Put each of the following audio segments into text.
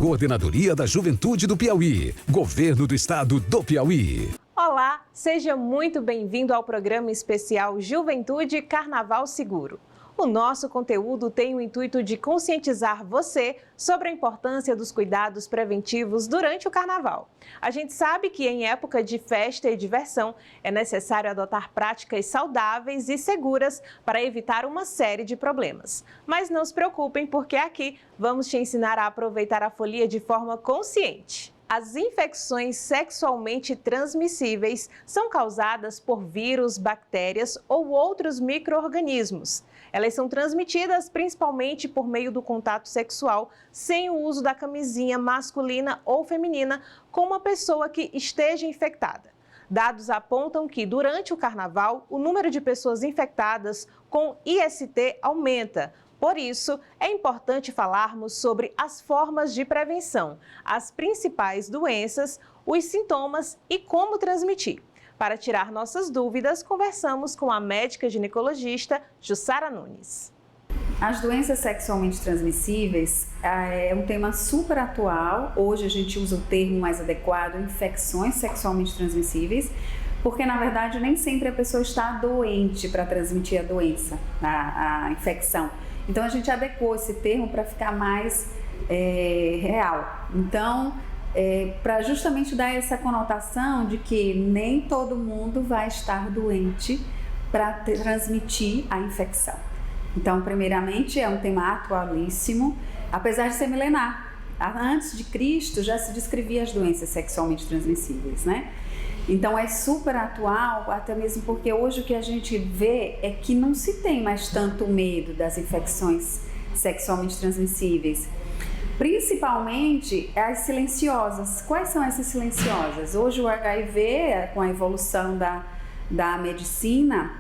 Coordenadoria da Juventude do Piauí. Governo do Estado do Piauí. Olá, seja muito bem-vindo ao programa especial Juventude Carnaval Seguro. O nosso conteúdo tem o intuito de conscientizar você sobre a importância dos cuidados preventivos durante o carnaval. A gente sabe que em época de festa e diversão é necessário adotar práticas saudáveis e seguras para evitar uma série de problemas. Mas não se preocupem, porque aqui vamos te ensinar a aproveitar a folia de forma consciente. As infecções sexualmente transmissíveis são causadas por vírus, bactérias ou outros micro-organismos. Elas são transmitidas principalmente por meio do contato sexual, sem o uso da camisinha masculina ou feminina com uma pessoa que esteja infectada. Dados apontam que, durante o carnaval, o número de pessoas infectadas com IST aumenta. Por isso, é importante falarmos sobre as formas de prevenção, as principais doenças, os sintomas e como transmitir. Para tirar nossas dúvidas, conversamos com a médica ginecologista Jussara Nunes. As doenças sexualmente transmissíveis é um tema super atual. Hoje a gente usa o termo mais adequado, infecções sexualmente transmissíveis, porque na verdade nem sempre a pessoa está doente para transmitir a doença, a infecção. Então a gente adequou esse termo para ficar mais real. Então, para justamente dar essa conotação de que nem todo mundo vai estar doente para transmitir a infecção. Então, primeiramente, é um tema atualíssimo, apesar de ser milenar. Antes de Cristo já se descrevia as doenças sexualmente transmissíveis, né? Então é super atual, até mesmo porque hoje o que a gente vê é que não se tem mais tanto medo das infecções sexualmente transmissíveis. Principalmente as silenciosas. Quais são essas silenciosas? Hoje o HIV, com a evolução da medicina,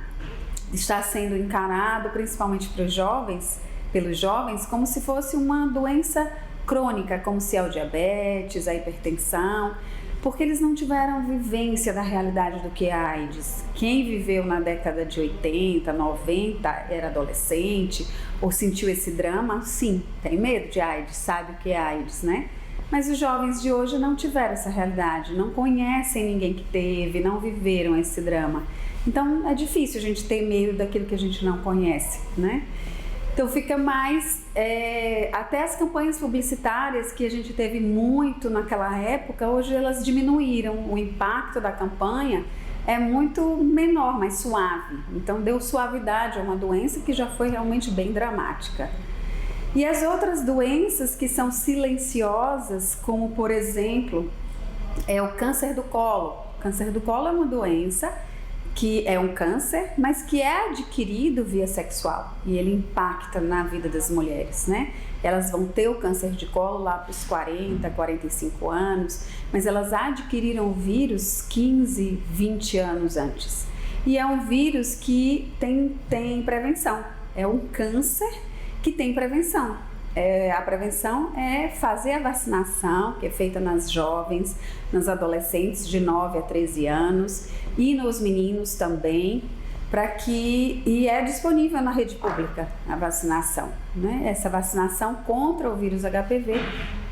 está sendo encarado, principalmente pelos jovens, como se fosse uma doença crônica, como se é o diabetes, a hipertensão, porque eles não tiveram vivência da realidade do que é a AIDS. Quem viveu na década de 80, 90, era adolescente ou sentiu esse drama, sim, tem medo de AIDS, sabe o que é AIDS, né? Mas os jovens de hoje não tiveram essa realidade, não conhecem ninguém que teve, não viveram esse drama. Então é difícil a gente ter medo daquilo que a gente não conhece, né? Então fica mais, até as campanhas publicitárias que a gente teve muito naquela época, hoje elas diminuíram, o impacto da campanha é muito menor, mais suave. Então deu suavidade a uma doença que já foi realmente bem dramática. E as outras doenças que são silenciosas, como por exemplo, o câncer do colo. O câncer do colo é uma doença que é um câncer, mas que é adquirido via sexual e ele impacta na vida das mulheres, né? Elas vão ter o câncer de colo lá para os 40, 45 anos, mas elas adquiriram o vírus 15, 20 anos antes. E é um vírus que tem prevenção, é um câncer que tem prevenção. A prevenção é fazer a vacinação, que é feita nas jovens, nas adolescentes de 9 a 13 anos e nos meninos também, e é disponível na rede pública a vacinação, né? Essa vacinação contra o vírus HPV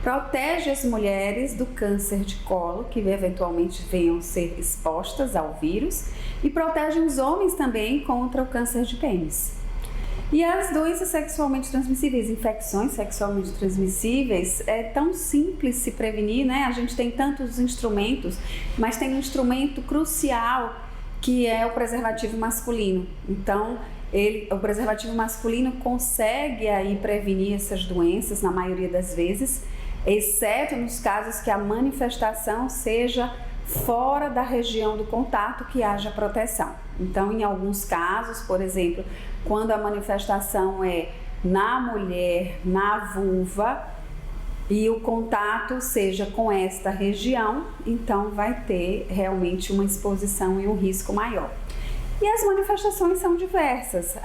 protege as mulheres do câncer de colo, que eventualmente venham ser expostas ao vírus, e protege os homens também contra o câncer de pênis. E as doenças sexualmente transmissíveis, infecções sexualmente transmissíveis, é tão simples se prevenir, né? A gente tem tantos instrumentos, mas tem um instrumento crucial que é o preservativo masculino. Então, o preservativo masculino consegue aí prevenir essas doenças na maioria das vezes, exceto nos casos que a manifestação seja fora da região do contato, que haja proteção. Então, em alguns casos, por exemplo, quando a manifestação é na mulher, na vulva, e o contato seja com esta região, então vai ter realmente uma exposição e um risco maior. E as manifestações são diversas,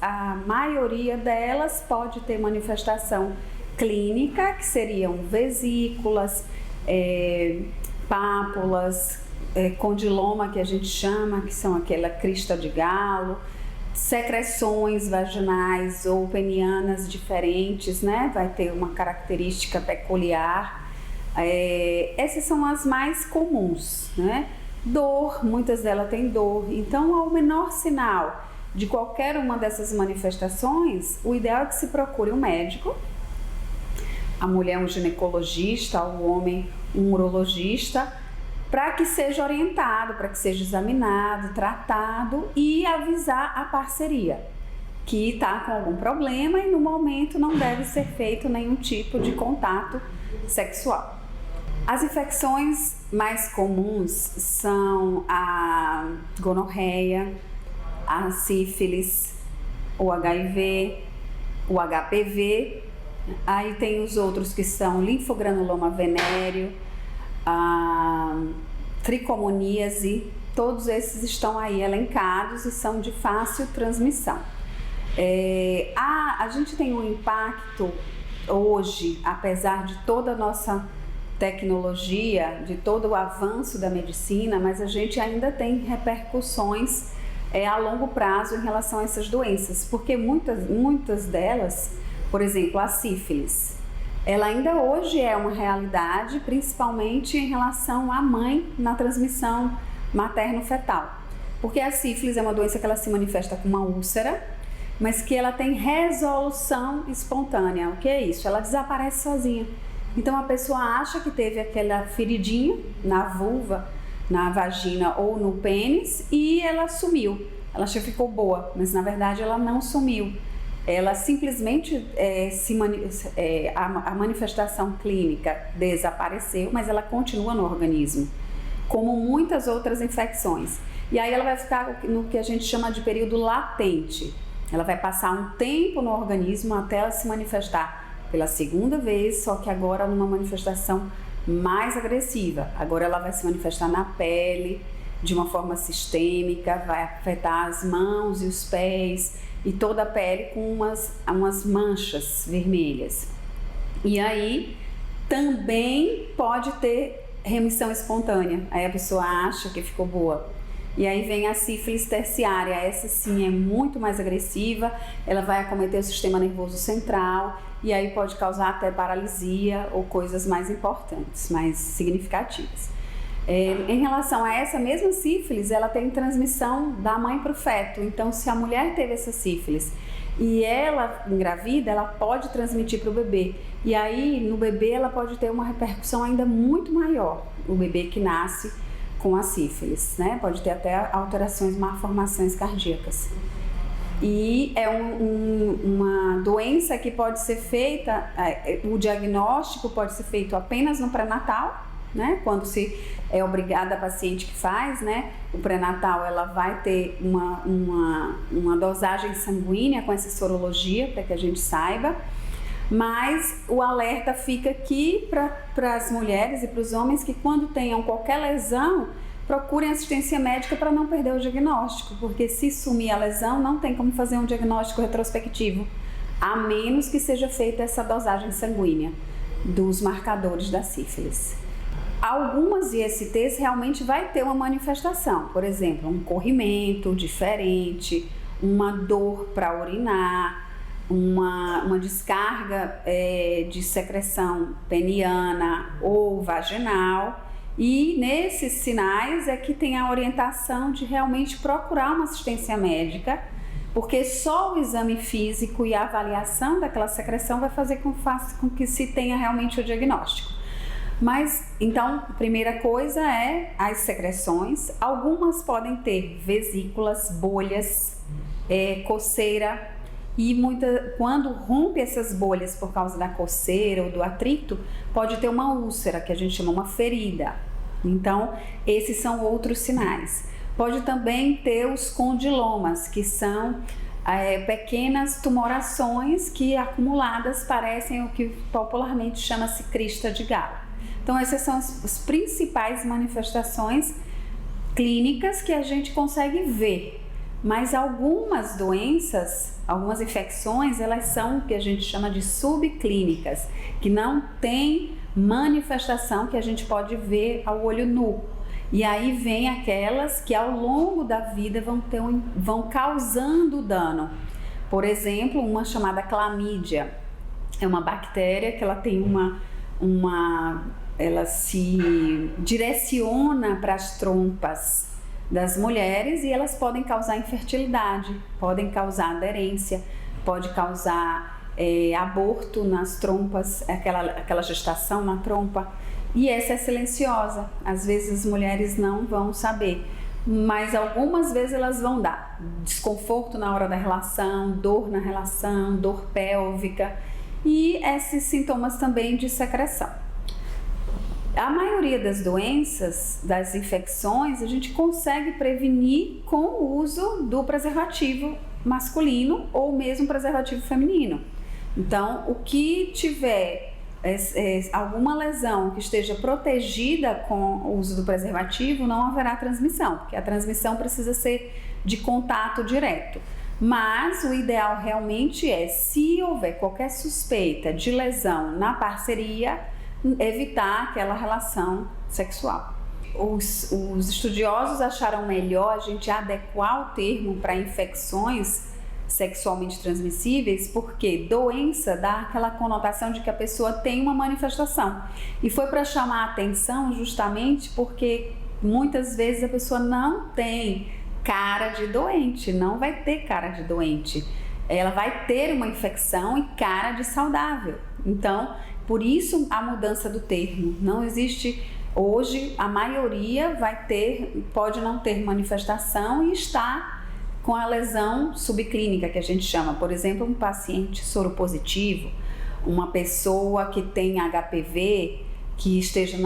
a maioria delas pode ter manifestação clínica, que seriam vesículas, pápulas, condiloma, que a gente chama, que são aquela crista de galo, secreções vaginais ou penianas diferentes, né? Vai ter uma característica peculiar. Essas são as mais comuns, né? Dor, muitas delas têm dor. Então, ao menor sinal de qualquer uma dessas manifestações, o ideal é que se procure um médico, a mulher um ginecologista, o homem um urologista, para que seja orientado, para que seja examinado, tratado e avisar a parceria que está com algum problema e no momento não deve ser feito nenhum tipo de contato sexual. As infecções mais comuns são a gonorreia, a sífilis, o HIV, o HPV, aí tem os outros que são linfogranuloma venéreo, a tricomoníase, todos esses estão aí elencados e são de fácil transmissão. A gente tem um impacto hoje, apesar de toda a nossa tecnologia, de todo o avanço da medicina, mas a gente ainda tem repercussões a longo prazo em relação a essas doenças, porque muitas delas, por exemplo, a sífilis, ela ainda hoje é uma realidade, principalmente em relação à mãe na transmissão materno-fetal, porque a sífilis é uma doença que ela se manifesta com uma úlcera, mas que ela tem resolução espontânea. O que é isso? Ela desaparece sozinha. Então a pessoa acha que teve aquela feridinha na vulva, na vagina ou no pênis e ela sumiu. Ela achou que ficou boa, mas na verdade ela não sumiu. Ela simplesmente a manifestação clínica desapareceu, mas ela continua no organismo, como muitas outras infecções. E aí ela vai ficar no que a gente chama de período latente. Ela vai passar um tempo no organismo até ela se manifestar pela segunda vez, só que agora numa manifestação mais agressiva. Agora ela vai se manifestar na pele, de uma forma sistêmica, vai afetar as mãos e os pés e toda a pele com umas manchas vermelhas. E aí também pode ter remissão espontânea, aí a pessoa acha que ficou boa. E aí vem a sífilis terciária, essa sim é muito mais agressiva, ela vai acometer o sistema nervoso central e aí pode causar até paralisia ou coisas mais importantes, mais significativas. Em relação a essa mesma sífilis, ela tem transmissão da mãe para o feto, então se a mulher teve essa sífilis e ela engravida, ela pode transmitir para o bebê. E aí no bebê ela pode ter uma repercussão ainda muito maior, o bebê que nasce com a sífilis, né? Pode ter até alterações, malformações cardíacas. E é uma doença que pode ser feita, o diagnóstico pode ser feito apenas no pré-natal, né? Quando se é obrigada a paciente que faz, né? O pré-natal, ela vai ter uma dosagem sanguínea com essa sorologia, para que a gente saiba. Mas o alerta fica aqui para as mulheres e para os homens que quando tenham qualquer lesão, procurem assistência médica para não perder o diagnóstico, porque se sumir a lesão, não tem como fazer um diagnóstico retrospectivo, a menos que seja feita essa dosagem sanguínea dos marcadores da sífilis. Algumas ISTs realmente vai ter uma manifestação, por exemplo, um corrimento diferente, uma dor para urinar, uma descarga de secreção peniana ou vaginal, e nesses sinais é que tem a orientação de realmente procurar uma assistência médica, porque só o exame físico e a avaliação daquela secreção vai fazer com que se tenha realmente o diagnóstico. Mas, então, a primeira coisa é as secreções. Algumas podem ter vesículas, bolhas, coceira, e quando rompe essas bolhas por causa da coceira ou do atrito, pode ter uma úlcera, que a gente chama uma ferida. Então, esses são outros sinais. Pode também ter os condilomas, que são pequenas tumorações que acumuladas parecem o que popularmente chama-se crista de galo. Então, essas são as principais manifestações clínicas que a gente consegue ver. Mas algumas doenças, algumas infecções, elas são o que a gente chama de subclínicas, que não tem manifestação que a gente pode ver ao olho nu. E aí vem aquelas que ao longo da vida vão causando dano. Por exemplo, uma chamada clamídia. É uma bactéria que ela tem ela se direciona para as trompas das mulheres e elas podem causar infertilidade, podem causar aderência, pode causar aborto nas trompas, aquela gestação na trompa. E essa é silenciosa, às vezes as mulheres não vão saber, mas algumas vezes elas vão dar desconforto na hora da relação, dor na relação, dor pélvica e esses sintomas também de secreção. A maioria das doenças, das infecções, a gente consegue prevenir com o uso do preservativo masculino ou mesmo preservativo feminino. Então, o que tiver alguma lesão que esteja protegida com o uso do preservativo, não haverá transmissão, porque a transmissão precisa ser de contato direto. Mas o ideal realmente é, se houver qualquer suspeita de lesão na parceria, evitar aquela relação sexual. Os estudiosos acharam melhor a gente adequar o termo para infecções sexualmente transmissíveis, porque doença dá aquela conotação de que a pessoa tem uma manifestação. E foi para chamar a atenção justamente porque muitas vezes a pessoa não tem cara de doente, não vai ter cara de doente. Ela vai ter uma infecção e cara de saudável. Então, por isso a mudança do termo. Não existe hoje, a maioria pode não ter manifestação e está com a lesão subclínica que a gente chama. Por exemplo, um paciente soropositivo, uma pessoa que tem HPV, que esteja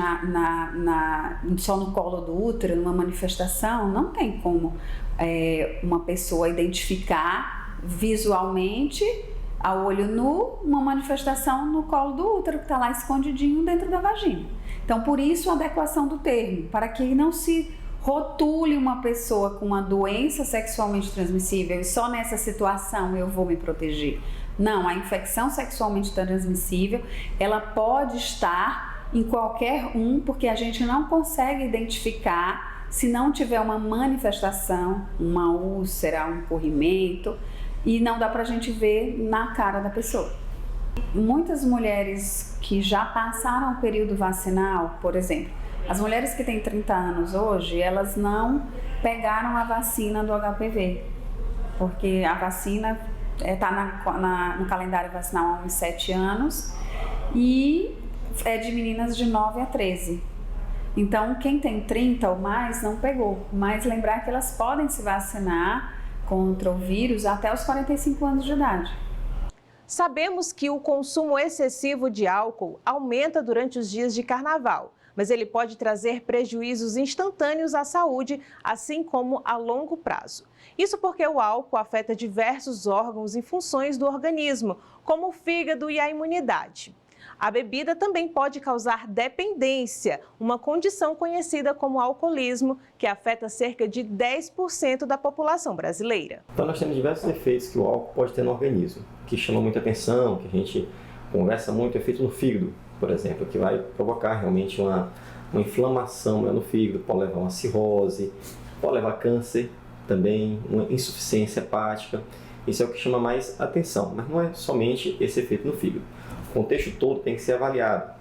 só no colo do útero, numa manifestação, não tem como uma pessoa identificar visualmente, a olho nu, uma manifestação no colo do útero que está lá escondidinho dentro da vagina. Então, por isso a adequação do termo, para que não se rotule uma pessoa com uma doença sexualmente transmissível e só nessa situação eu vou me proteger. Não, a infecção sexualmente transmissível, ela pode estar em qualquer um, porque a gente não consegue identificar se não tiver uma manifestação, uma úlcera, um corrimento, e não dá pra gente ver na cara da pessoa. Muitas mulheres que já passaram o período vacinal, por exemplo, as mulheres que têm 30 anos hoje, elas não pegaram a vacina do HPV, porque a vacina está no calendário vacinal há uns 7 anos e é de meninas de 9 a 13. Então, quem tem 30 ou mais não pegou, mas lembrar que elas podem se vacinar contra o vírus até os 45 anos de idade. Sabemos que o consumo excessivo de álcool aumenta durante os dias de carnaval, mas ele pode trazer prejuízos instantâneos à saúde, assim como a longo prazo. Isso porque o álcool afeta diversos órgãos e funções do organismo, como o fígado e a imunidade. A bebida também pode causar dependência, uma condição conhecida como alcoolismo, que afeta cerca de 10% da população brasileira. Então nós temos diversos efeitos que o álcool pode ter no organismo, que chamam muita atenção, que a gente conversa muito, efeito no fígado, por exemplo, que vai provocar realmente uma inflamação no fígado, pode levar a uma cirrose, pode levar a câncer também, uma insuficiência hepática. Isso é o que chama mais atenção, mas não é somente esse efeito no fígado. O contexto todo tem que ser avaliado.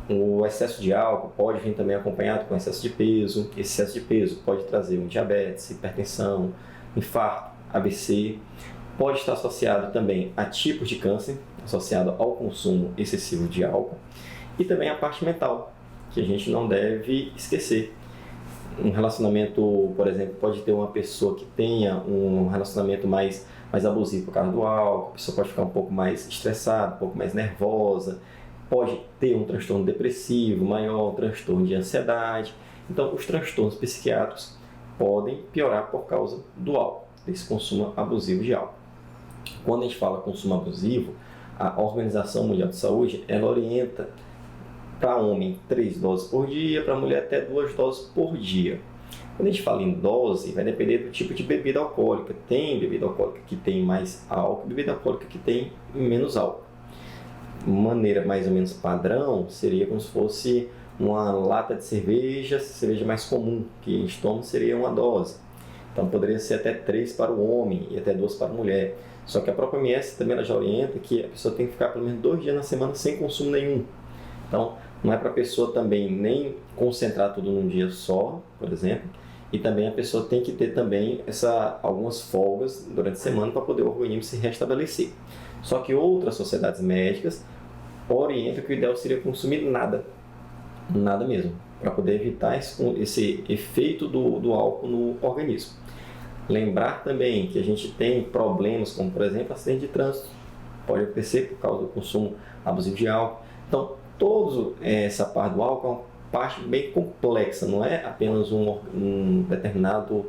O excesso de álcool pode vir também acompanhado com excesso de peso. Esse excesso de peso pode trazer um diabetes, hipertensão, infarto, AVC. Pode estar associado também a tipos de câncer, associado ao consumo excessivo de álcool. E também a parte mental, que a gente não deve esquecer. Um relacionamento, por exemplo, pode ter uma pessoa que tenha um relacionamento mais abusivo por causa do álcool, a pessoa pode ficar um pouco mais estressada, um pouco mais nervosa, pode ter um transtorno depressivo maior, um transtorno de ansiedade. Então, os transtornos psiquiátricos podem piorar por causa do álcool, desse consumo abusivo de álcool. Quando a gente fala consumo abusivo, a Organização Mundial de Saúde, ela orienta para homem 3 doses por dia, para mulher até 2 doses por dia. Quando a gente fala em dose, vai depender do tipo de bebida alcoólica. Tem bebida alcoólica que tem mais álcool, bebida alcoólica que tem menos álcool. Maneira mais ou menos padrão seria como se fosse uma lata de cerveja mais comum, que a gente toma seria uma dose. Então poderia ser até 3 para o homem e até 2 para a mulher. Só que a própria OMS também ela já orienta que a pessoa tem que ficar pelo menos 2 dias na semana sem consumo nenhum. Então não é para a pessoa também nem concentrar tudo num dia só, por exemplo, e também a pessoa tem que ter também algumas folgas durante a semana para poder o organismo se restabelecer. Só que outras sociedades médicas orientam que o ideal seria consumir nada mesmo, para poder evitar esse efeito do álcool no organismo. Lembrar também que a gente tem problemas como, por exemplo, acidente de trânsito, pode acontecer por causa do consumo abusivo de álcool. Então, toda essa parte do álcool é uma parte bem complexa, não é apenas um determinado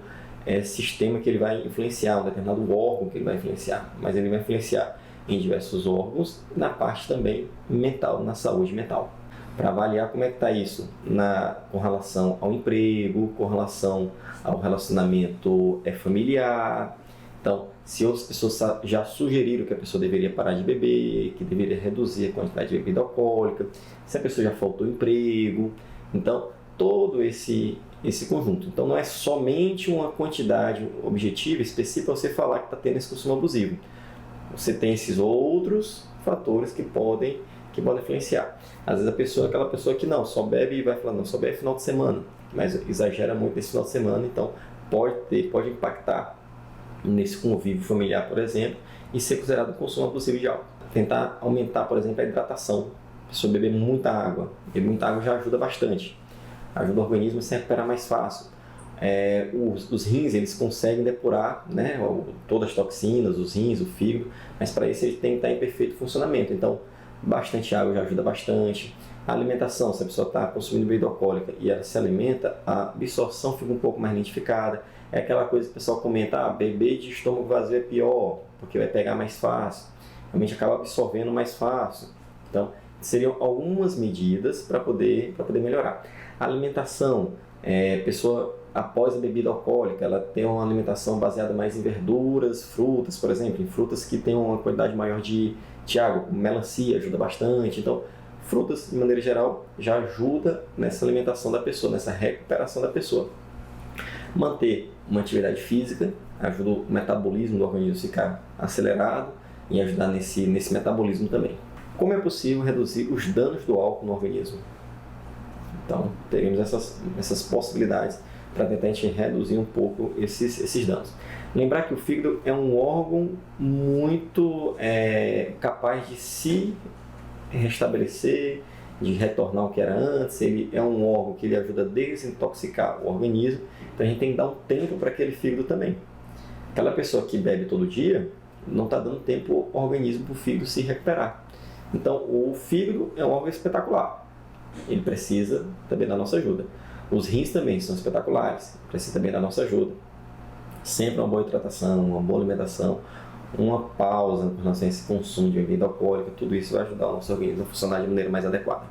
sistema que ele vai influenciar, um determinado órgão que ele vai influenciar, mas ele vai influenciar em diversos órgãos, na parte também mental, na saúde mental. Para avaliar como é que está isso com relação ao emprego, com relação ao relacionamento familiar. Então, se outras pessoas já sugeriram que a pessoa deveria parar de beber, que deveria reduzir a quantidade de bebida alcoólica, se a pessoa já faltou emprego. Então, todo esse conjunto. Então, não é somente uma quantidade objetiva, específica, para você falar que está tendo esse consumo abusivo. Você tem esses outros fatores que podem influenciar. Às vezes aquela pessoa que não, só bebe e vai falar, não, só bebe final de semana, mas exagera muito nesse final de semana, então pode impactar nesse convívio familiar, por exemplo, e ser considerado um consumo abusivo de álcool. Tentar aumentar, por exemplo, a hidratação. A pessoa beber muita água. Beber muita água já ajuda bastante. Ajuda o organismo a se recuperar mais fácil. Os rins, eles conseguem depurar, né, todas as toxinas, os rins, o fígado, mas para isso ele tem que estar em perfeito funcionamento. Então, bastante água já ajuda bastante. A alimentação, se a pessoa está consumindo bebida alcoólica e ela se alimenta, a absorção fica um pouco mais lentificada. É aquela coisa que o pessoal comenta, beber de estômago vazio é pior, porque vai pegar mais fácil. Realmente acaba absorvendo mais fácil. Então, seriam algumas medidas para poder melhorar. A alimentação, a pessoa após a bebida alcoólica, ela tem uma alimentação baseada mais em verduras, frutas, por exemplo, em frutas que têm uma quantidade maior de água, como melancia ajuda bastante. Então, frutas, de maneira geral, já ajuda nessa alimentação da pessoa, nessa recuperação da pessoa. Manter uma atividade física ajuda o metabolismo do organismo a ficar acelerado e ajudar nesse metabolismo também. Como é possível reduzir os danos do álcool no organismo? Então, teremos essas possibilidades para tentar a gente reduzir um pouco esses danos. Lembrar que o fígado é um órgão muito capaz de se restabelecer, de retornar ao que era antes. Ele é um órgão que ele ajuda a desintoxicar o organismo, então a gente tem que dar um tempo para aquele fígado também. Aquela pessoa que bebe todo dia, não está dando tempo ao organismo para o fígado se recuperar. Então o fígado é um órgão espetacular, ele precisa também da nossa ajuda. Os rins também são espetaculares, precisam também da nossa ajuda. Sempre uma boa hidratação, uma boa alimentação, uma pausa com relação a esse consumo de bebida alcoólica, tudo isso vai ajudar o nosso organismo a funcionar de maneira mais adequada.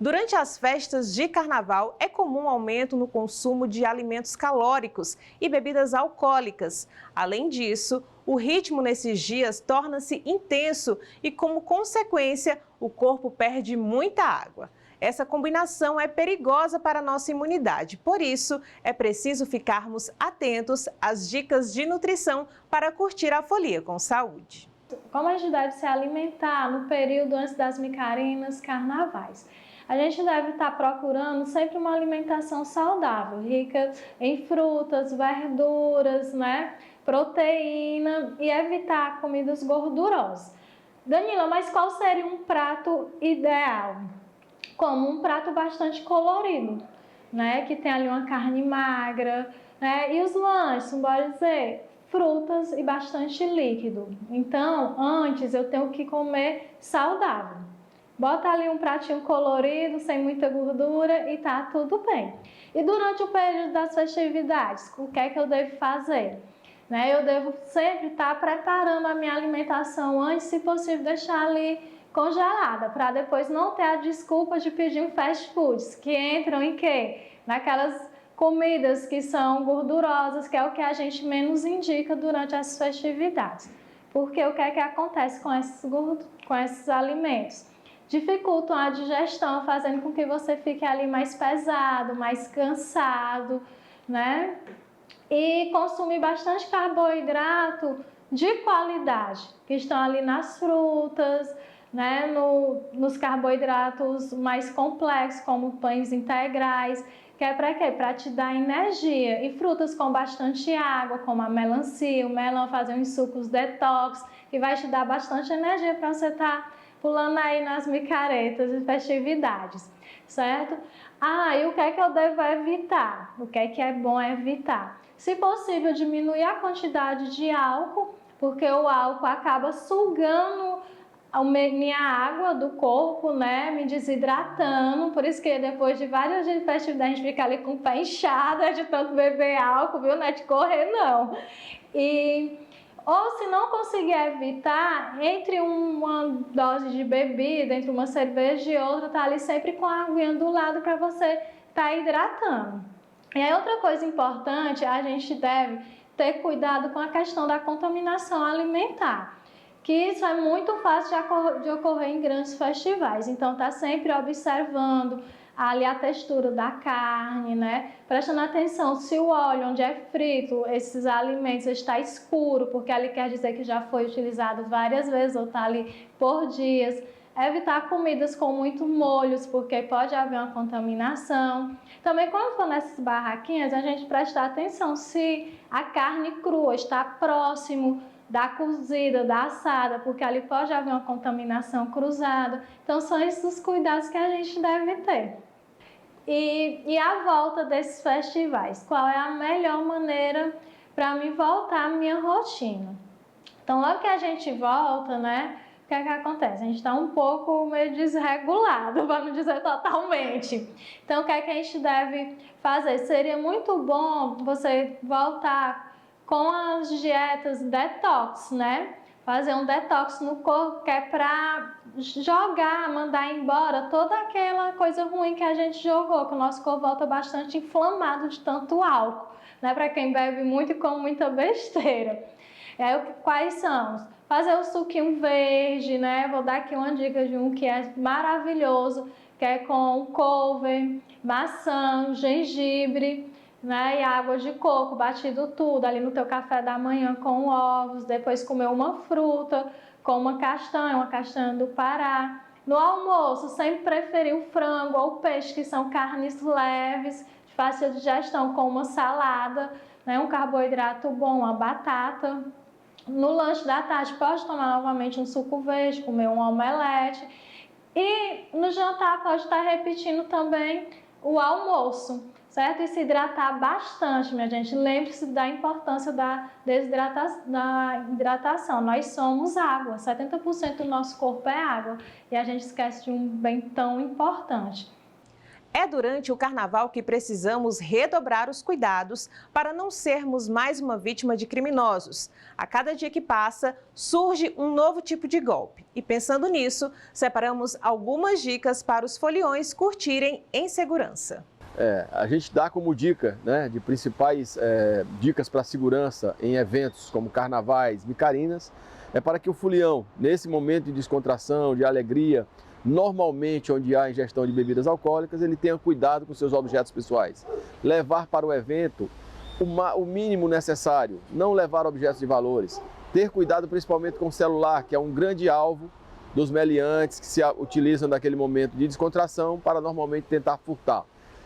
Durante as festas de carnaval, é comum aumento no consumo de alimentos calóricos e bebidas alcoólicas. Além disso, o ritmo nesses dias torna-se intenso e, como consequência, o corpo perde muita água. Essa combinação é perigosa para a nossa imunidade. Por isso, é preciso ficarmos atentos às dicas de nutrição para curtir a folia com saúde. Como a gente deve se alimentar no período antes das micarinas carnavais? A gente deve estar procurando sempre uma alimentação saudável, rica em frutas, verduras, proteína e evitar comidas gordurosas. Danila, mas qual seria um prato ideal? Como um prato bastante colorido, que tem ali uma carne magra, e os lanches, bora dizer, frutas e bastante líquido. Então, antes eu tenho que comer saudável. Bota ali um pratinho colorido, sem muita gordura e tá tudo bem. E durante o período das festividades, o que é que eu devo fazer? Eu devo sempre estar preparando a minha alimentação antes, se possível, deixar ali congelada, para depois não ter a desculpa de pedir um fast foods, que entram em quê? Naquelas comidas que são gordurosas, que é o que a gente menos indica durante as festividades. Porque o que é que acontece com esses alimentos? dificultam a digestão, fazendo com que você fique ali mais pesado, mais cansado, né? E consumir bastante carboidrato de qualidade, que estão ali nas frutas, né? Nos carboidratos mais complexos, como pães integrais, que é para quê? Para te dar energia. E frutas com bastante água, como a melancia, o melão, fazer uns sucos detox, que vai te dar bastante energia para você estar pulando aí nas micaretas e festividades, certo? E o que é que eu devo evitar? O que é bom evitar? Se possível, diminuir a quantidade de álcool, porque o álcool acaba sugando a minha água do corpo, né, me desidratando, por isso que depois de vários dias de festividade a gente fica ali com o pé inchado de tanto beber álcool, viu, não é de correr não. Ou se não conseguir evitar, entre uma dose de bebida, entre uma cerveja e outra, tá ali sempre com a aguinha do lado para você estar hidratando. E aí outra coisa importante, a gente deve ter cuidado com a questão da contaminação alimentar, que isso é muito fácil de ocorrer em grandes festivais. Então tá sempre observando ali a textura da carne, né? Prestando atenção se o óleo onde é frito esses alimentos está escuro, porque ali quer dizer que já foi utilizado várias vezes ou está ali por dias. Evitar comidas com muito molhos, porque pode haver uma contaminação. Também quando for nessas barraquinhas, a gente prestar atenção se a carne crua está próximo da cozida, da assada, porque ali pode haver uma contaminação cruzada. Então são esses os cuidados que a gente deve ter. E a volta desses festivais, qual é a melhor maneira para mim voltar à minha rotina? Então logo que a gente volta, né? O que é que acontece? A gente está um pouco meio desregulado, para não dizer totalmente. Então, o que é que a gente deve fazer? Seria muito bom você voltar com as dietas detox, né? Fazer um detox no corpo, que é para jogar, mandar embora toda aquela coisa ruim que a gente jogou, que o nosso corpo volta bastante inflamado de tanto álcool, né? Para quem bebe muito e come muita besteira. E aí, quais são? Fazer o suquinho verde, né? Vou dar aqui uma dica de um que é maravilhoso, que é com couve, maçã, gengibre, né? E água de coco, batido tudo ali no teu café da manhã com ovos, depois comer uma fruta com uma castanha do Pará. No almoço, sempre preferir o frango ou o peixe, que são carnes leves, de fácil digestão, com uma salada, né? Um carboidrato bom, uma batata. No lanche da tarde, pode tomar novamente um suco verde, comer um omelete. E no jantar, pode estar repetindo também o almoço, certo? E se hidratar bastante, minha gente. Lembre-se da importância da hidratação. Nós somos água, 70% do nosso corpo é água. E a gente esquece de um bem tão importante. É durante o carnaval que precisamos redobrar os cuidados para não sermos mais uma vítima de criminosos. A cada dia que passa, surge um novo tipo de golpe. E pensando nisso, separamos algumas dicas para os foliões curtirem em segurança. A gente dá como dica, né, de principais dicas para segurança em eventos como carnavais, micarinas, é para que o folião, nesse momento de descontração, de alegria, normalmente onde há ingestão de bebidas alcoólicas, ele tenha cuidado com seus objetos pessoais. Levar para o evento o mínimo necessário, não levar objetos de valores. Ter cuidado principalmente com o celular, que é um grande alvo dos meliantes que se utilizam naquele momento de descontração para normalmente tentar furtar.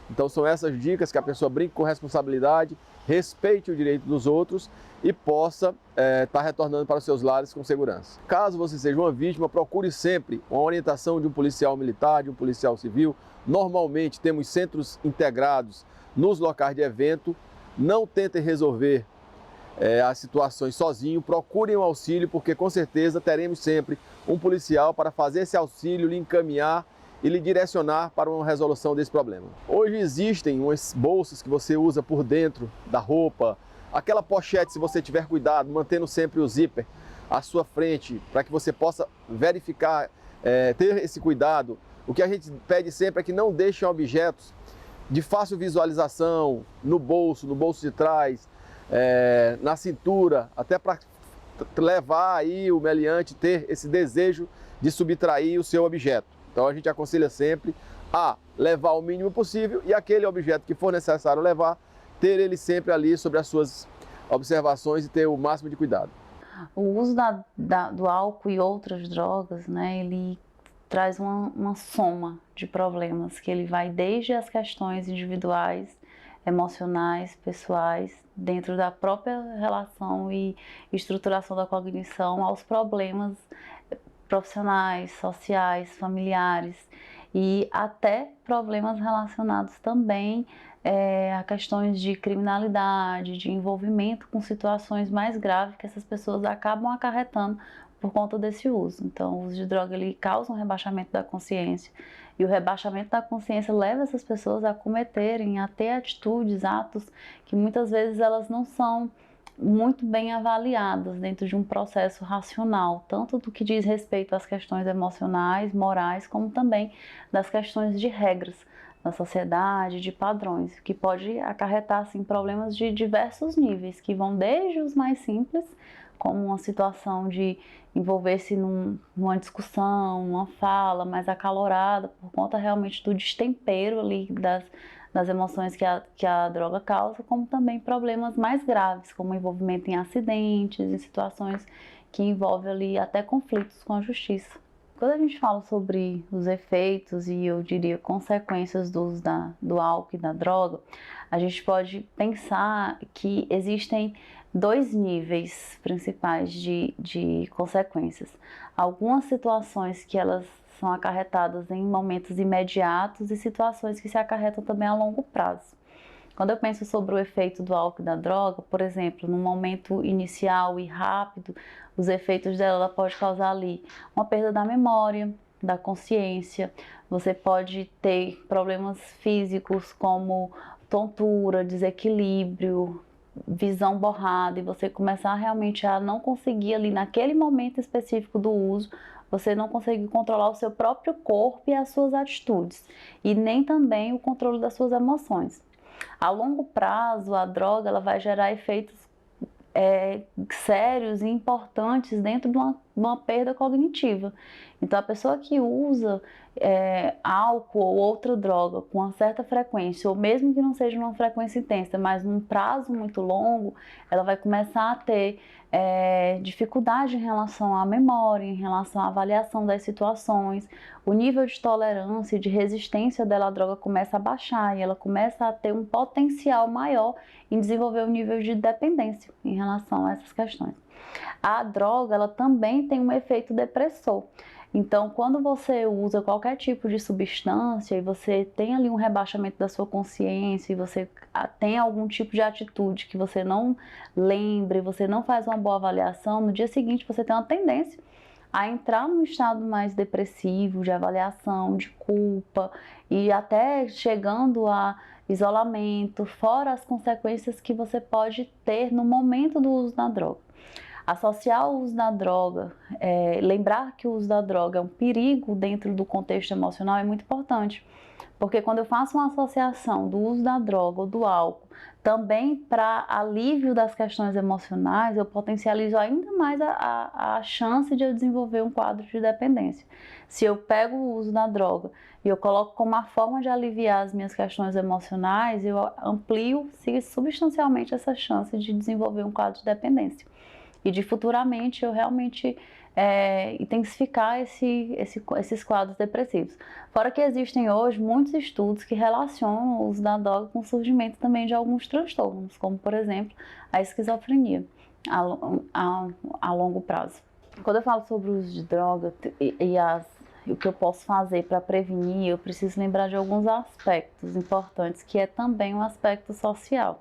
Então são essas dicas, que a pessoa brinque com responsabilidade, respeite o direito dos outros e possa estar retornando para os seus lares com segurança. Caso você seja uma vítima, procure sempre uma orientação de um policial militar, de um policial civil. Normalmente temos centros integrados nos locais de evento. Não tentem resolver as situações sozinho, procurem um auxílio, porque com certeza teremos sempre um policial para fazer esse auxílio, lhe encaminhar e lhe direcionar para uma resolução desse problema. Hoje existem umas bolsas que você usa por dentro da roupa, aquela pochete, se você tiver cuidado, mantendo sempre o zíper à sua frente, para que você possa verificar, ter esse cuidado. O que a gente pede sempre é que não deixem objetos de fácil visualização no bolso de trás, na cintura, até para levar aí o meliante ter esse desejo de subtrair o seu objeto. Então a gente aconselha sempre a levar o mínimo possível e aquele objeto que for necessário levar, ter ele sempre ali sobre as suas observações e ter o máximo de cuidado. O uso do álcool e outras drogas, né, ele traz uma soma de problemas, que ele vai desde as questões individuais, emocionais, pessoais, dentro da própria relação e estruturação da cognição, aos problemas profissionais, sociais, familiares e até problemas relacionados também a questões de criminalidade, de envolvimento com situações mais graves que essas pessoas acabam acarretando por conta desse uso. Então, o uso de droga ele causa um rebaixamento da consciência e o rebaixamento da consciência leva essas pessoas a cometerem, a ter atitudes, atos que muitas vezes elas não são muito bem avaliadas dentro de um processo racional, tanto do que diz respeito às questões emocionais, morais, como também das questões de regras na sociedade, de padrões, que pode acarretar assim, problemas de diversos níveis, que vão desde os mais simples, como uma situação de envolver-se numa discussão, uma fala mais acalorada, por conta realmente do destempero ali das emoções que a droga causa, como também problemas mais graves, como envolvimento em acidentes, em situações que envolvem ali até conflitos com a justiça. Quando a gente fala sobre os efeitos e eu diria consequências do uso do álcool e da droga, a gente pode pensar que existem dois níveis principais de consequências. Algumas situações que elas são acarretadas em momentos imediatos e situações que se acarretam também a longo prazo. Quando eu penso sobre o efeito do álcool e da droga, por exemplo, no momento inicial e rápido, os efeitos dela pode causar ali uma perda da memória, da consciência, você pode ter problemas físicos como tontura, desequilíbrio, visão borrada e você começar realmente a não conseguir ali naquele momento específico do uso, você não consegue controlar o seu próprio corpo e as suas atitudes e nem também o controle das suas emoções. A longo prazo, a droga ela vai gerar efeitos sérios e importantes dentro de uma perda cognitiva. Então, a pessoa que usa álcool ou outra droga com uma certa frequência, ou mesmo que não seja uma frequência intensa, mas num prazo muito longo, ela vai começar a ter dificuldade em relação à memória, em relação à avaliação das situações, o nível de tolerância e de resistência dela à droga começa a baixar e ela começa a ter um potencial maior em desenvolver um nível de dependência em relação a essas questões. A droga, ela também tem um efeito depressor. Então, quando você usa qualquer tipo de substância e você tem ali um rebaixamento da sua consciência e você tem algum tipo de atitude que você não lembre, você não faz uma boa avaliação, no dia seguinte você tem uma tendência a entrar num estado mais depressivo, de avaliação, de culpa e até chegando a isolamento, fora as consequências que você pode ter no momento do uso da droga. Associar o uso da droga, lembrar que o uso da droga é um perigo dentro do contexto emocional é muito importante, porque quando eu faço uma associação do uso da droga ou do álcool também para alívio das questões emocionais, eu potencializo ainda mais a chance de eu desenvolver um quadro de dependência. Se eu pego o uso da droga e eu coloco como uma forma de aliviar as minhas questões emocionais, eu amplio substancialmente essa chance de desenvolver um quadro de dependência. E de futuramente eu realmente intensificar esses quadros depressivos. Fora que existem hoje muitos estudos que relacionam o uso da droga com o surgimento também de alguns transtornos, como por exemplo a esquizofrenia a longo prazo. Quando eu falo sobre o uso de droga e o que eu posso fazer para prevenir, eu preciso lembrar de alguns aspectos importantes, que é também um aspecto social.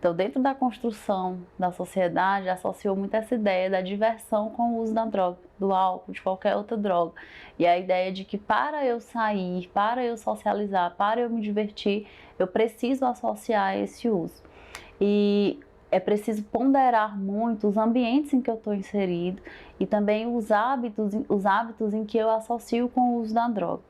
Então, dentro da construção da sociedade, associou muito essa ideia da diversão com o uso da droga, do álcool, de qualquer outra droga. E a ideia de que para eu sair, para eu socializar, para eu me divertir, eu preciso associar esse uso. E é preciso ponderar muito os ambientes em que eu estou inserido e também os hábitos em que eu associo com o uso da droga.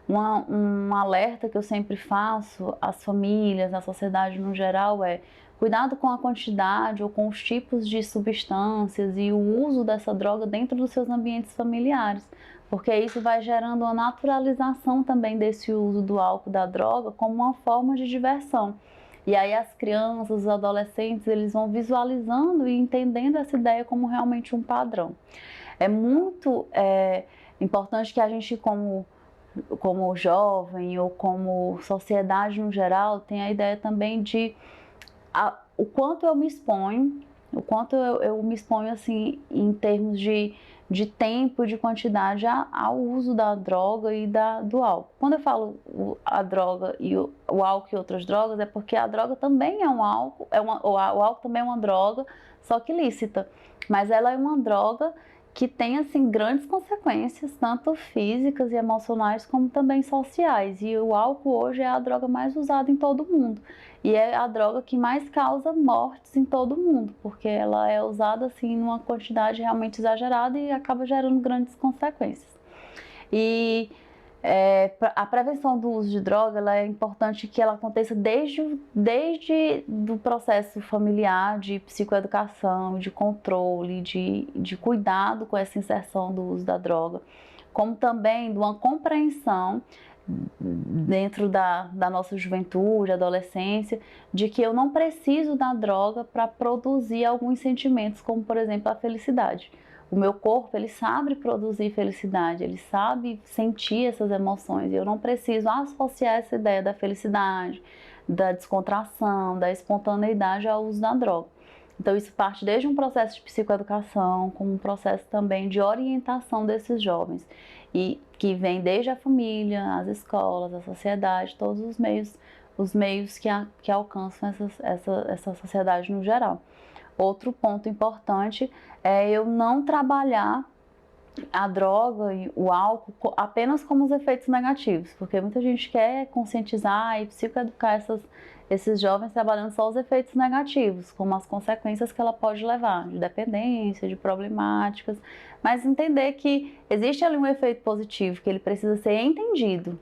Um alerta que eu sempre faço às famílias, à sociedade no geral é: cuidado com a quantidade ou com os tipos de substâncias e o uso dessa droga dentro dos seus ambientes familiares, porque isso vai gerando uma naturalização também desse uso do álcool, da droga, como uma forma de diversão. E aí as crianças, os adolescentes, eles vão visualizando e entendendo essa ideia como realmente um padrão. É muito importante que a gente, como jovem ou como sociedade no geral, tenha a ideia também de o quanto eu me exponho, o quanto eu me exponho assim, em termos de tempo, de quantidade ao uso da droga e do álcool. Quando eu falo a droga e o álcool e outras drogas, é porque a droga também é um álcool, o álcool também é uma droga, só que lícita. Mas ela é uma droga que tem assim grandes consequências, tanto físicas e emocionais como também sociais. E o álcool hoje é a droga mais usada em todo o mundo. E é a droga que mais causa mortes em todo o mundo, porque ela é usada assim numa quantidade realmente exagerada e acaba gerando grandes consequências. E a prevenção do uso de droga, ela é importante que ela aconteça desde do processo familiar, de psicoeducação, de controle, de cuidado com essa inserção do uso da droga, como também de uma compreensão dentro da nossa juventude, adolescência, de que eu não preciso da droga para produzir alguns sentimentos, como por exemplo a felicidade. O meu corpo, ele sabe produzir felicidade, ele sabe sentir essas emoções. E eu não preciso associar essa ideia da felicidade, da descontração, da espontaneidade ao uso da droga. Então isso parte desde um processo de psicoeducação, como um processo também de orientação desses jovens. E que vem desde a família, as escolas, a sociedade, todos os meios que alcançam essa sociedade no geral. Outro ponto importante é eu não trabalhar a droga e o álcool apenas como os efeitos negativos, porque muita gente quer conscientizar e psicoeducar esses jovens trabalhando só os efeitos negativos, como as consequências que ela pode levar, de dependência, de problemáticas, mas entender que existe ali um efeito positivo, que ele precisa ser entendido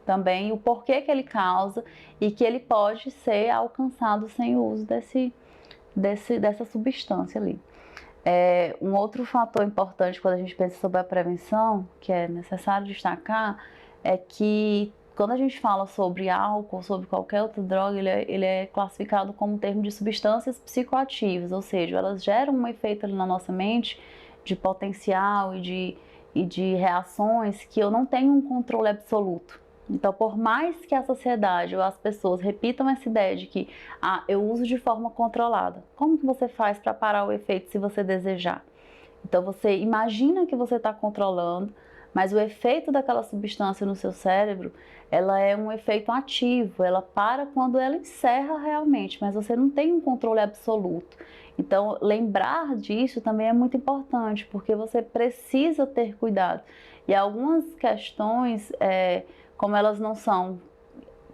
também, o porquê que ele causa e que ele pode ser alcançado sem o uso dessa substância ali. Um outro fator importante quando a gente pensa sobre a prevenção, que é necessário destacar, é que quando a gente fala sobre álcool, sobre qualquer outra droga, ele é classificado como um termo de substâncias psicoativas, ou seja, elas geram um efeito ali na nossa mente de potencial e de reações que eu não tenho um controle absoluto. Então, por mais que a sociedade ou as pessoas repitam essa ideia de que eu uso de forma controlada, como que você faz para parar o efeito se você desejar? Então, você imagina que você está controlando, mas o efeito daquela substância no seu cérebro, ela é um efeito ativo, ela para quando ela encerra realmente, mas você não tem um controle absoluto. Então, lembrar disso também é muito importante, porque você precisa ter cuidado. E algumas questões, como elas não são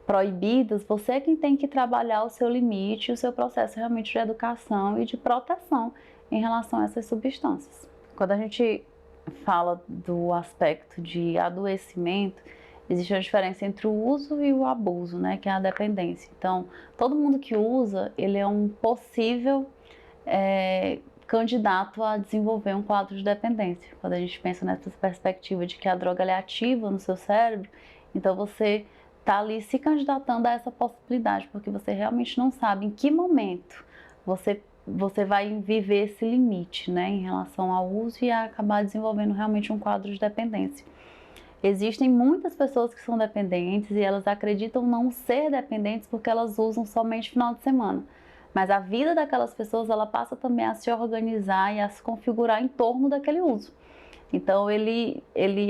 proibidas, você é quem tem que trabalhar o seu limite, o seu processo realmente de educação e de proteção em relação a essas substâncias. Quando a gente fala do aspecto de adoecimento, existe uma diferença entre o uso e o abuso, né, que é a dependência. Então, todo mundo que usa, ele é um possível candidato a desenvolver um quadro de dependência. Quando a gente pensa nessa perspectiva de que a droga é ativa no seu cérebro, então você está ali se candidatando a essa possibilidade, porque você realmente não sabe em que momento você vai viver esse limite, né, em relação ao uso e a acabar desenvolvendo realmente um quadro de dependência. Existem muitas pessoas que são dependentes e elas acreditam não ser dependentes porque elas usam somente final de semana. Mas a vida daquelas pessoas, ela passa também a se organizar e a se configurar em torno daquele uso. Então ele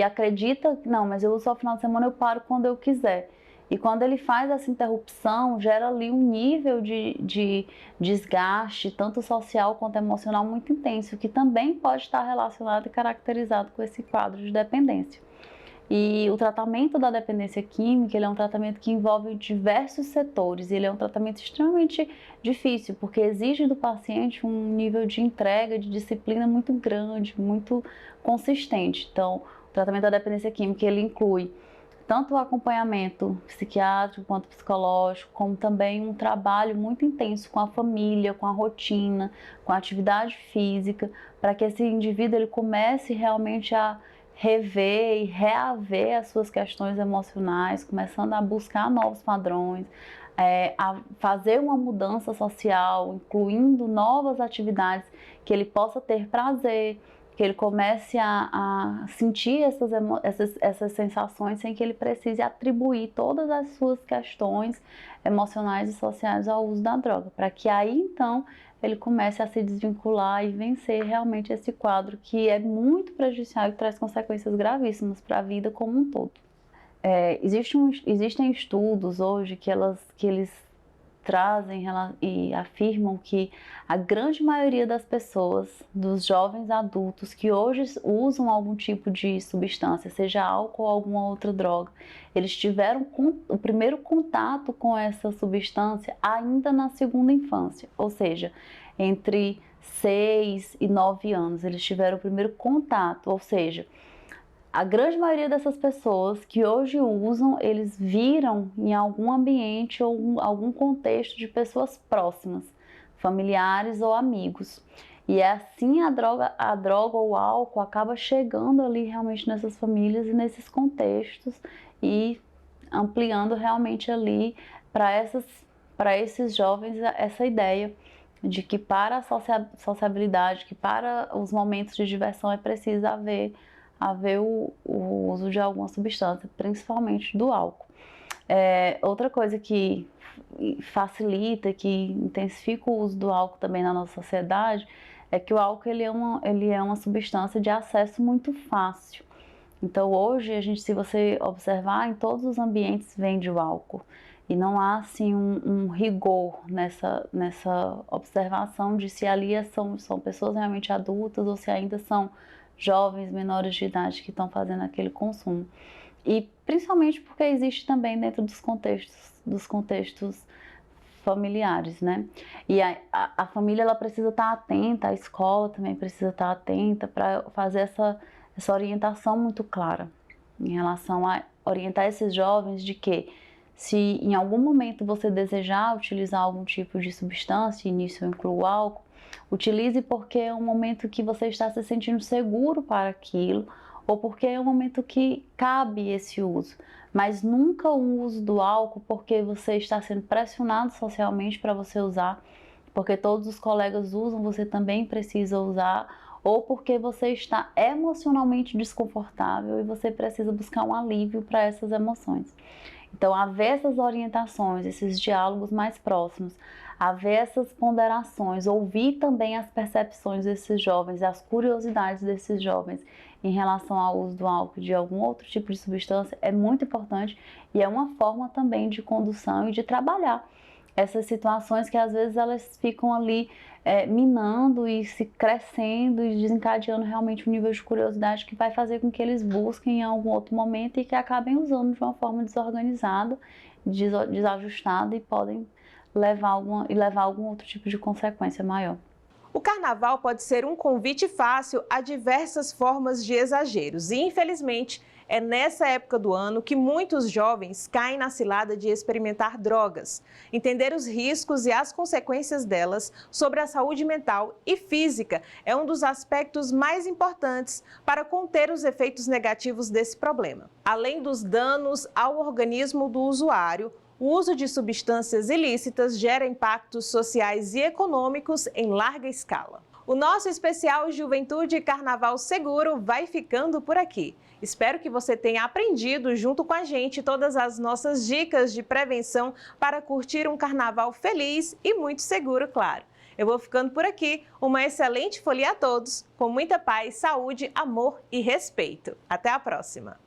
acredita que não, mas eu uso só final de semana, eu paro quando eu quiser. E quando ele faz essa interrupção, gera ali um nível de desgaste, tanto social quanto emocional, muito intenso, que também pode estar relacionado e caracterizado com esse quadro de dependência. E o tratamento da dependência química, ele é um tratamento que envolve diversos setores, ele é um tratamento extremamente difícil, porque exige do paciente um nível de entrega, de disciplina muito grande, muito consistente. Então, o tratamento da dependência química, ele inclui tanto o acompanhamento psiquiátrico quanto psicológico, como também um trabalho muito intenso com a família, com a rotina, com a atividade física, para que esse indivíduo ele comece realmente a rever e reaver as suas questões emocionais, começando a buscar novos padrões, a fazer uma mudança social, incluindo novas atividades que ele possa ter prazer, que ele comece a sentir essas sensações sem que ele precise atribuir todas as suas questões emocionais e sociais ao uso da droga, para que aí então ele comece a se desvincular e vencer realmente esse quadro que é muito prejudicial e traz consequências gravíssimas para a vida como um todo. Existem estudos hoje que eles trazem e afirmam que a grande maioria das pessoas, dos jovens adultos que hoje usam algum tipo de substância, seja álcool ou alguma outra droga, eles tiveram o primeiro contato com essa substância ainda na segunda infância, ou seja, entre 6 e 9 anos, eles tiveram o primeiro contato, ou seja, a grande maioria dessas pessoas que hoje usam, eles viram em algum ambiente ou algum contexto de pessoas próximas, familiares ou amigos. E é assim a droga ou o álcool acaba chegando ali realmente nessas famílias e nesses contextos e ampliando realmente ali para esses jovens essa ideia de que para a sociabilidade, que para os momentos de diversão é preciso haver o uso de alguma substância, principalmente do álcool. Outra coisa que facilita, que intensifica o uso do álcool também na nossa sociedade, é que o álcool ele é uma substância de acesso muito fácil. Então hoje, se você observar, em todos os ambientes vende o álcool. E não há assim um rigor nessa observação de se ali são pessoas realmente adultas ou se ainda são jovens menores de idade que estão fazendo aquele consumo. E principalmente porque existe também dentro dos contextos familiares, né? E a família ela precisa estar atenta, a escola também precisa estar atenta para fazer essa orientação muito clara em relação a orientar esses jovens de que se em algum momento você desejar utilizar algum tipo de substância, e nisso eu incluo o álcool, utilize porque é um momento que você está se sentindo seguro para aquilo ou porque é um momento que cabe esse uso. Mas nunca o uso do álcool porque você está sendo pressionado socialmente para você usar, porque todos os colegas usam, você também precisa usar, ou porque você está emocionalmente desconfortável e você precisa buscar um alívio para essas emoções. Então, haver essas orientações, esses diálogos mais próximos, haver essas ponderações, ouvir também as percepções desses jovens, as curiosidades desses jovens em relação ao uso do álcool e de algum outro tipo de substância é muito importante e é uma forma também de condução e de trabalhar essas situações que às vezes elas ficam ali minando e se crescendo e desencadeando realmente um nível de curiosidade que vai fazer com que eles busquem em algum outro momento e que acabem usando de uma forma desorganizada, desajustada e podem levar algum outro tipo de consequência maior. O carnaval pode ser um convite fácil a diversas formas de exageros e, infelizmente, é nessa época do ano que muitos jovens caem na cilada de experimentar drogas. Entender os riscos e as consequências delas sobre a saúde mental e física é um dos aspectos mais importantes para conter os efeitos negativos desse problema. Além dos danos ao organismo do usuário, o uso de substâncias ilícitas gera impactos sociais e econômicos em larga escala. O nosso especial Juventude e Carnaval Seguro vai ficando por aqui. Espero que você tenha aprendido junto com a gente todas as nossas dicas de prevenção para curtir um carnaval feliz e muito seguro, claro. Eu vou ficando por aqui. Uma excelente folia a todos, com muita paz, saúde, amor e respeito. Até a próxima!